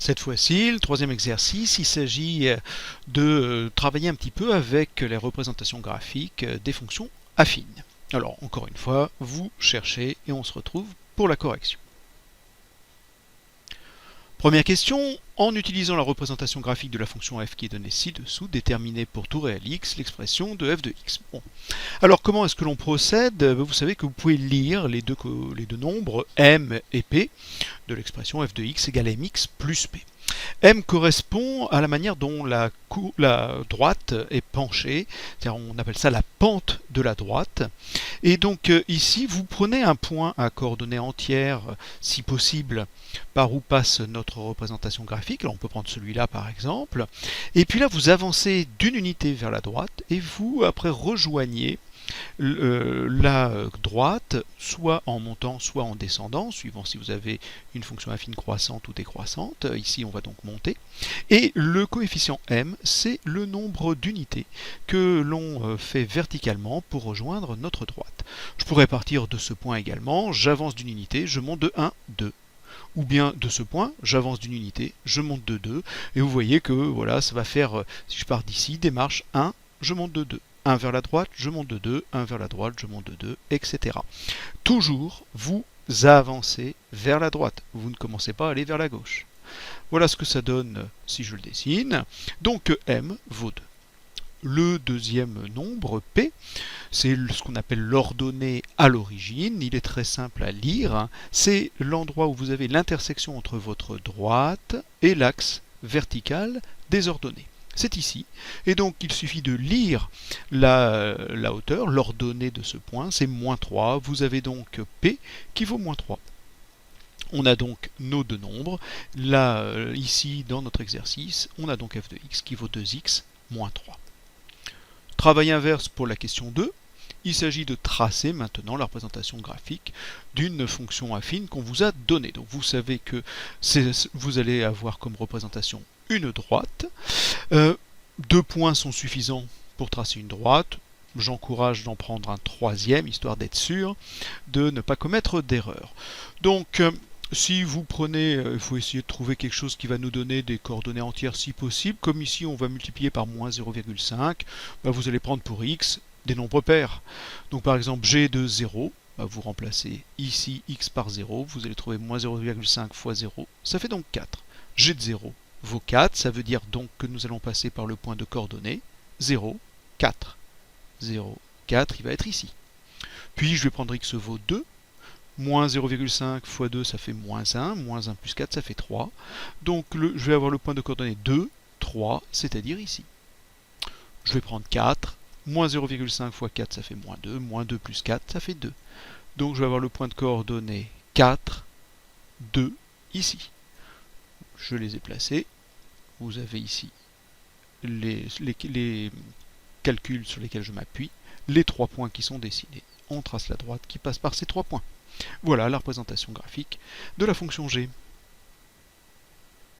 Cette fois-ci, le troisième exercice, il s'agit de travailler un petit peu avec les représentations graphiques des fonctions affines. Alors, encore une fois, vous cherchez et on se retrouve pour la correction. Première question, en utilisant la représentation graphique de la fonction f qui est donnée ci-dessous, déterminez pour tout réel x l'expression de f de x. Bon. Alors comment est-ce que l'on procède? Vous savez que vous pouvez lire les deux nombres m et p de l'expression f de x égale mx plus p. M correspond à la manière dont la droite est penchée, c'est-à-dire on appelle ça la pente de la droite. Et donc ici, vous prenez un point à coordonnées entières, si possible, par où passe notre représentation graphique. Alors on peut prendre celui-là par exemple. Et puis là, vous avancez d'une unité vers la droite et vous, après, rejoignez la droite, soit en montant, soit en descendant, suivant si vous avez une fonction affine croissante ou décroissante. Ici, on va donc monter. Et le coefficient m, c'est le nombre d'unités que l'on fait verticalement pour rejoindre notre droite. Je pourrais partir de ce point également, j'avance d'une unité, je monte de 1, 2. Ou bien de ce point, j'avance d'une unité, je monte de 2. Et vous voyez que voilà, ça va faire, si je pars d'ici, démarche 1, je monte de 2. 1 vers la droite, je monte de 2, 1 vers la droite, je monte de 2, etc. Toujours, vous avancez vers la droite. Vous ne commencez pas à aller vers la gauche. Voilà ce que ça donne si je le dessine. Donc m vaut 2. Le deuxième nombre, p, c'est ce qu'on appelle l'ordonnée à l'origine. Il est très simple à lire. C'est l'endroit où vous avez l'intersection entre votre droite et l'axe vertical des ordonnées. C'est ici. Et donc, il suffit de lire la hauteur, l'ordonnée de ce point, c'est moins 3. Vous avez donc P qui vaut moins 3. On a donc nos deux nombres. Là, ici, dans notre exercice, on a donc f de x qui vaut 2x moins 3. Travail inverse pour la question 2. Il s'agit de tracer maintenant la représentation graphique d'une fonction affine qu'on vous a donnée. Donc vous savez que vous allez avoir comme représentation une droite. 2 points sont suffisants pour tracer une droite. J'encourage d'en prendre un troisième, histoire d'être sûr de ne pas commettre d'erreur. Donc, si vous prenez, il faut essayer de trouver quelque chose qui va nous donner des coordonnées entières si possible. Comme ici, on va multiplier par moins 0,5. Vous allez prendre pour x des nombres pairs. Donc par exemple, g de 0, vous remplacez ici x par 0, vous allez trouver moins 0,5 fois 0, ça fait donc 4. G de 0 vaut 4, ça veut dire donc que nous allons passer par le point de coordonnées 0, 4. 0, 4, il va être ici. Puis je vais prendre x vaut 2, moins 0,5 fois 2, ça fait moins 1, moins 1 plus 4, ça fait 3. Donc je vais avoir le point de coordonnées 2, 3, c'est-à-dire ici. Je vais prendre 4, moins 0,5 fois 4, ça fait moins 2 plus 4, ça fait 2. Donc je vais avoir le point de coordonnées 4, 2, ici. Je les ai placés. Vous avez ici les calculs sur lesquels je m'appuie, les 3 points qui sont dessinés. On trace la droite qui passe par ces 3 points. Voilà la représentation graphique de la fonction g.